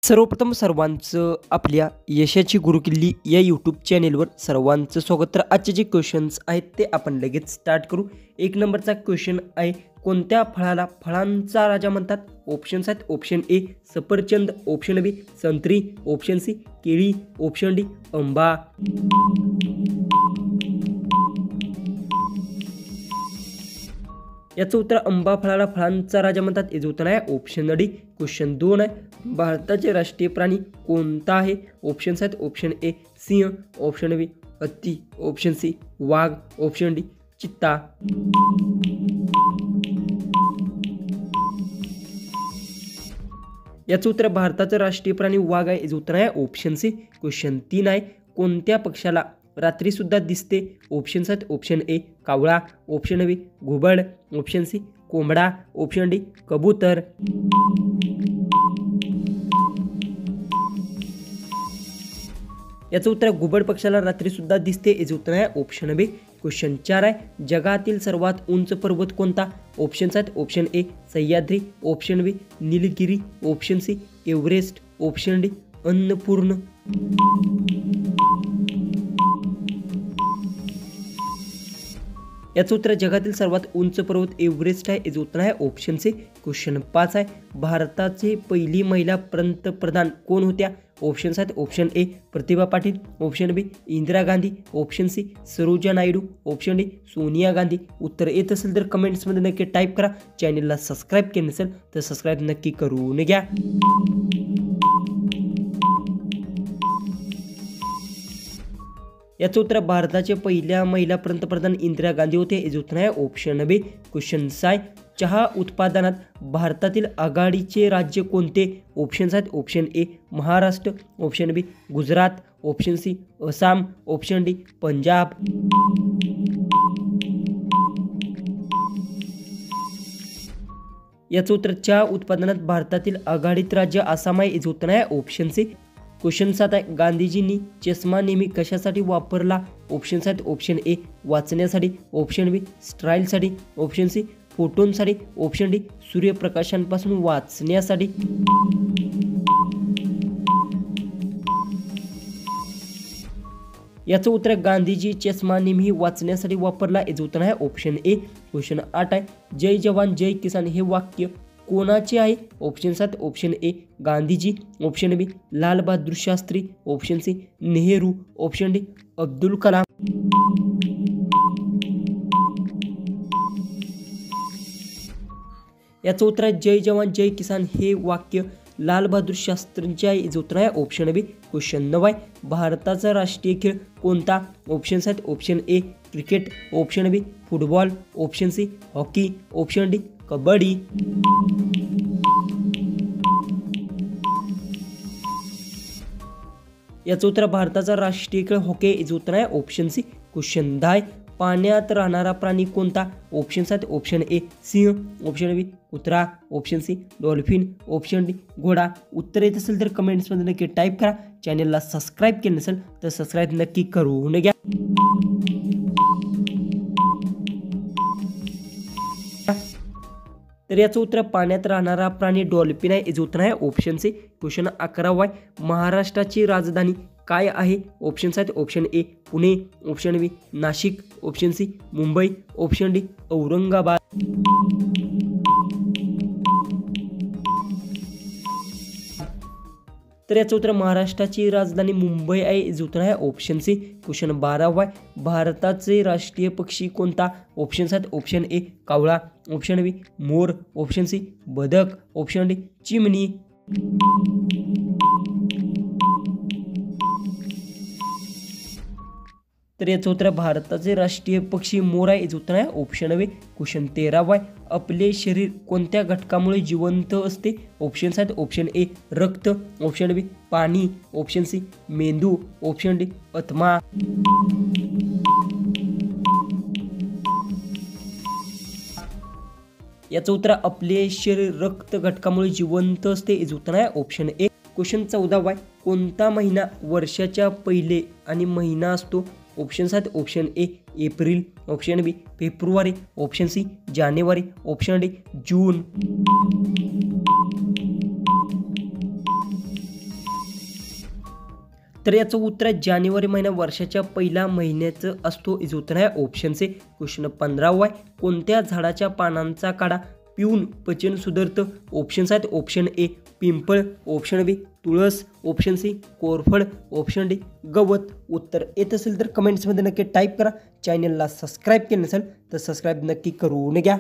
सर्वप्रथम सर्वांचं आपल्या यशाची गुरुकिल्ली या यूट्यूब चॅनेलवर सर्वांचं स्वागत। तर आजचे जे क्वेश्चन्स आहेत ते आपण लगेच स्टार्ट करू। एक नंबरचा क्वेश्चन आहे, कोणत्या फळाला फळांचा राजा म्हणतात? ऑप्शन्स आहेत, ऑप्शन ए सफरचंद, ऑप्शन बी संत्री, ऑप्शन सी केळी, ऑप्शन डी आंबा। याचं उत्तर आंबा फळाला फळांचा राजा म्हणतात, याचं उत्तर आहे ऑप्शन डी। क्वेश्चन 2 आहे, भारताचे राष्ट्रीय प्राणी कोणता आहे? ऑप्शन्स आहेत, ऑप्शन ए सिंह, ऑप्शन बी हत्ती, ऑप्शन सी वाघ, ऑप्शन डी चित्ता। याचं उत्तर भारताचं राष्ट्रीय प्राणी वाघ आहे, याचं उत्तर आहे ऑप्शन सी। क्वेश्चन 3 आहे, कोणत्या पक्षाला रात्री सुद्धा दिसते? ऑप्शन्स आहेत, ऑप्शन ए कावळा, ऑप्शन बी घुबड, ऑप्शन सी कोंबडा, ऑप्शन डी कबूतर। याचं उत्तर घुबड पक्षाला रात्री सुद्धा दिसते, याचं उत्तर आहे ऑप्शन बी। क्वेश्चन 4 आहे, जगातील सर्वात उंच पर्वत कोणता? ऑप्शन्स आहेत, option A Sahyadri, option B Nilgiri, option C Everest, option D Annapurna. याचं उत्तर जगातील सर्वात उंच पर्वत एव्हरेस्ट आहे, याचं उत्तर आहे ऑप्शन सी। क्वेश्चन 5 आहे, भारताचे पहिली महिला पंतप्रधान कोण होत्या? ऑप्शन्स आहेत, option A Pratibha Patil, option B Indira Gandhi, option C Saroja Naidu, option D Sonia Gandhi. उत्तर येत असेल तर कमेंट्समध्ये नक्की टाईप करा। चॅनलला सबस्क्राईब केलं नसेल तर सबस्क्राईब नक्की करून घ्या। याचं उत्तर भारताचे पहिल्या महिला पंतप्रधान इंदिरा गांधी होते, याचं उत्तर आहे ऑप्शन बी। क्वेश्चन 6, चहा उत्पादनात भारतातील आघाडीचे राज्य कोणते? ऑप्शन्स आहेत, option A Maharashtra, option B Gujarat, option C Assam, option D Punjab. याचं उत्तर चहा उत्पादनात भारतातील आघाडीत राज्य आसाम आहे, याचं उत्तर आहे ऑप्शन सी। क्वेश्चन 7 आहे, गांधीजींनी चष्मा नेहमी कशासाठी वापरला? ऑप्शन्स आहेत, ऑप्शन ए वाचण्यासाठी, ऑप्शन बी स्टाईलसाठी, ऑप्शन सी फोटोंसाठी, ऑप्शन डी सूर्यप्रकाशांपासून वाचण्यासाठी। याचं उत्तर गांधीजी चष्मा नेहमी वाचण्यासाठी वापरला, याचं उत्तर आहे ऑप्शन ए। क्वेश्चन 8 आहे, जय जवान जय किसान हे वाक्य कोणाचे आहे? ऑप्शन्स आहेत, option A Gandhiji, option B Lal Bahadur Shastri, option C Nehru, option D Abdul Kalam. याचं उत्तर आहे जय जवान जय किसान हे वाक्य लाल बहादूर शास्त्रींचे आहे, याचं उत्तर आहे ऑप्शन बी। क्वेश्चन 9 आहे, भारताचा राष्ट्रीय खेळ कोणता? ऑप्शन्स आहेत, option A cricket, option B football, option C hockey, option D kabaddi. याचं उत्तर भारताचा राष्ट्रीय खेळ हॉकी, याचं उत्तर आहे ऑप्शन सी। क्वेश्चन 10, पाण्यात राहणारा प्राणी कोणता? ऑप्शन्स आहेत, ऑप्शन ए सिंह, ऑप्शन बी कुत्रा, option C dolphin, option D घोडा। उत्तर येत असेल तर कमेंट्समध्ये नक्की टाईप करा। चॅनलला सबस्क्राईब केलं नसेल तर सबस्क्राईब नक्की करून घ्या। तर याचं उत्तर पाण्यात राहणारा प्राणी डॉल्फिन आहे, याचं उत्तर आहे ऑप्शन सी। क्वेश्चन 11 आहे, महाराष्ट्राची राजधानी काय आहे? ऑप्शन्स आहेत, option A Pune, option B Nashik, option C Mumbai, option D Aurangabad. तर याचं उत्तर महाराष्ट्राची राजधानी मुंबई आहे, याचं उत्तर आहे ऑप्शन सी। क्वेश्चन 12 आहे, भारताचे राष्ट्रीय पक्षी कोणता? ऑप्शन्स आहेत, ऑप्शन ए कावळा, ऑप्शन बी मोर, ऑप्शन सी बदक, ऑप्शन डी चिमणी। तर याचं उत्तर भारताचे राष्ट्रीय पक्षी मोर आहे, याचं उत्तर आहे ऑप्शन बी। क्वेश्चन 13 आहे, आपले शरीर कोणत्या घटकामुळे जिवंत असते? ऑप्शन्स आहेत, ऑप्शन ए रक्त, ऑप्शन बी पाणी, ऑप्शन सी मेंदू, ऑप्शन डी आत्मा। याचं उत्तर आपले शरीर रक्त घटकामुळे जिवंत असते, याचं उत्तर आहे ऑप्शन ए। क्वेश्चन 14 आहे, कोणता महिना वर्षाच्या पहिले आणि महिना असतो? ऑप्शन्स आहेत, option A April, option B फेब्रुवारी, ऑप्शन सी जानेवारी, ऑप्शन डी जून। तर याचं उत्तर आहे जानेवारी महिना वर्षाच्या पहिल्या महिन्याचं असतो. याचं उत्तर आहे ऑप्शन सी. क्वेश्चन 15 आहे. कोणत्या झाडाच्या पानांचा काढा पिऊन पचन सुधारतं? ऑप्शन्स आहेत. ऑप्शन ए पिंपळ, ऑप्शन बी तुळस, ऑप्शन सी कोरफड, ऑप्शन डी गवत. उत्तर येत असेल तर कमेंट्समध्ये नक्की टाईप करा. चॅनलला सबस्क्राईब केलं नसेल तर सबस्क्राईब नक्की करून घ्या.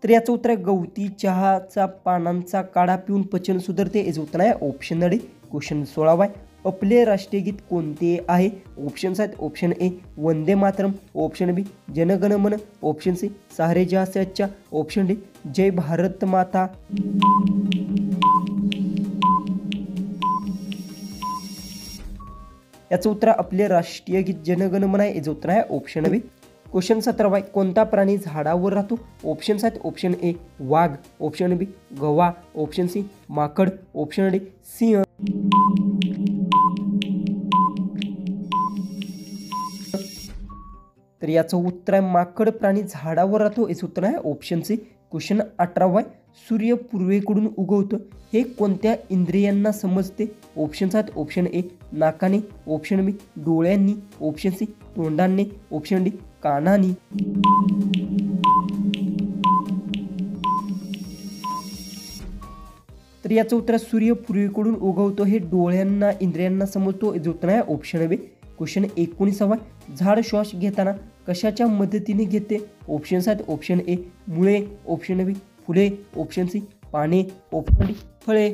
तर याचं उत्तर आहे गवती चहाचा पानांचा काढा पिऊन पचन सुधारते. याचं उत्तर आहे ऑप्शन डी. क्वेश्चन 16 आहे. आपले राष्ट्रीय गीत कोणते आहे? ऑप्शन्स आहेत. Option A Vande Mataram, option B Janagana Mana, option C सारे जहां से अच्छा, ऑप्शन डी जय भारत माता. याचं उत्तर आपले राष्ट्रीय गीत जनगण मन आहे. याचं उत्तर आहे ऑप्शन बी. क्वेश्चन 17 आहे. कोणता प्राणी झाडावर राहतो? ऑप्शन्स आहेत. ऑप्शन ए वाघ, ऑप्शन बी गवा, ऑप्शन सी माकड, ऑप्शन डी सिंह. तर याचं उत्तर आहे माकड प्राणी झाडावर राहतो. याचं उत्तर आहे ऑप्शन सी. क्वेश्चन 18 आहे. सूर्य पूर्वेकडून उगवतो हे कोणत्या इंद्रियांना समजते? ऑप्शन्स आहेत. ऑप्शन ए नाकाने, ऑप्शन बी डोळ्यांनी, ऑप्शन सी तोंडाने, ऑप्शन डी कानाने. तर याचं उत्तर सूर्य पूर्वेकडून उगवतो हे डोळ्यांना इंद्रियांना समजतो. याचं उत्तर आहे ऑप्शन बी. क्वेश्चन 19 झाड श्वास घेताना कशाच्या मदतीने घेते? ऑप्शन्स आहेत. ऑप्शन ए मुळे, ऑप्शन बी फुले, ऑप्शन सी पाने, ऑप्शन डी फळे.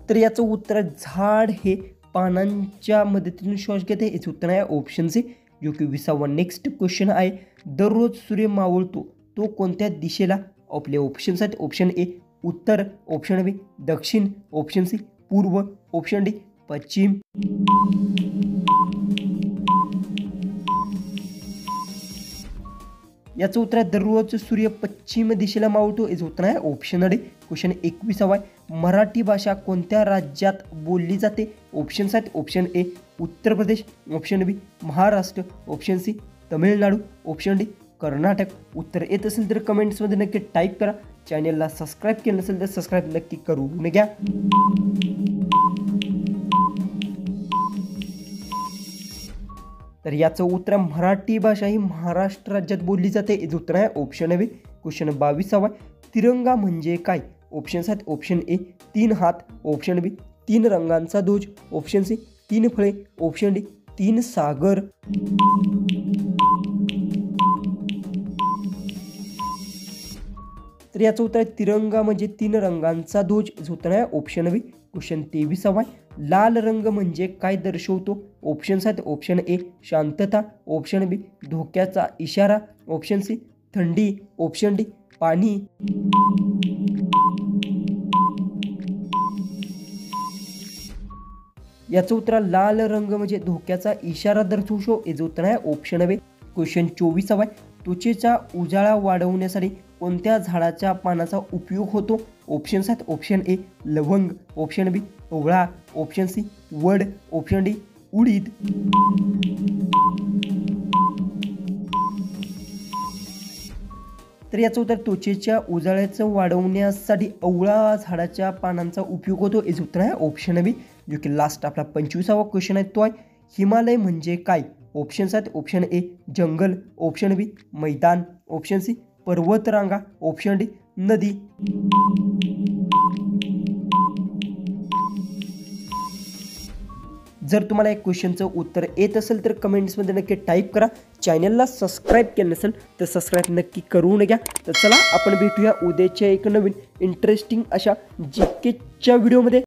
तर याचं उत्तर झाड हे पानांच्या मदतीने श्वास घेते. याचं उत्तर आहे ऑप्शन सी. जो की 20वा नेक्स्ट क्वेश्चन आहे. दररोज सूर्य मावळतो तो कोणत्या दिशेला? आपले ऑप्शन्स आहेत. ऑप्शन ए उत्तर, ऑप्शन बी दक्षिण, ऑप्शन सी पूर्व, ऑप्शन डी पश्चिम. याचं उत्तर आहे दररोज सूर्य पश्चिम दिशेला मावळतो. याचं उत्तर आहे ऑप्शन डी. क्वेश्चन 21 आहे. मराठी भाषा कोणत्या राज्यात बोलली जाते? ऑप्शन्स आहेत. Option A Uttar Pradesh, option B Maharashtra, option C Tamil Nadu, option D Karnataka. उत्तर येत असेल तर कमेंट्समध्ये नक्की टाईप करा. चॅनलला सबस्क्राईब केलं नसेल तर सबस्क्राईब नक्की करून घ्या. तर याचं उत्तर मराठी भाषा ही महाराष्ट्र राज्यात बोलली जाते. याचं उत्तर आहे ऑप्शन बी. क्वेश्चन 22 आहे. तिरंगा म्हणजे काय? ऑप्शन्स आहेत. ऑप्शन ए 3 हात, ऑप्शन बी 3 रंगांचा ध्वज, ऑप्शन सी 3 फळे, ऑप्शन डी 3 सागर. तर याचं उत्तर आहे तिरंगा म्हणजे 3 रंगांचा ध्वज. याचं उत्तर आहे ऑप्शन बी. क्वेश्चन 23 आहे. लाल रंग म्हणजे काय दर्शवतो? ऑप्शन्स आहेत. ऑप्शन ए शांतता, ऑप्शन बी धोक्याचा इशारा, ऑप्शन सी थंडी, ऑप्शन डी पाणी. याचं उत्तर लाल रंग म्हणजे धोक्याचा इशारा दर्शवतो. याचं उत्तर आहे ऑप्शन बी. क्वेश्चन 24 आहे. त्वचेचा उजाळा वाढवण्यासाठी कोणत्या झाडाच्या पानाचा उपयोग होतो? ऑप्शन्स आहेत. ऑप्शन ए लवंग, ऑप्शन बी ओवळा, ऑप्शन सी वड, ऑप्शन डी उडीद. तर याचं उत्तर त्वचेच्या उजाळ्याचं वाढवण्यासाठी ओवळा झाडाच्या पानांचा उपयोग होतो. याचं उत्तर आहे ऑप्शन बी. जो की लास्ट आपला 25वा क्वेश्चन आहे तो आहे हिमालय म्हणजे काय? ऑप्शन्स आहेत. ऑप्शन ए जंगल, ऑप्शन बी मैदान, ऑप्शन सी पर्वतरांगा, ऑप्शन डी नदी. जर तुम्हाला एक क्वेश्चनचं उत्तर येत असेल तर कमेंट्समध्ये नक्की टाईप करा. चॅनलला सबस्क्राईब केलं नसेल तर सबस्क्राईब नक्की करून घ्या. तर चला आपण भेटूया उद्याच्या एक नवीन इंटरेस्टिंग अशा जीकेच्या व्हिडिओमध्ये.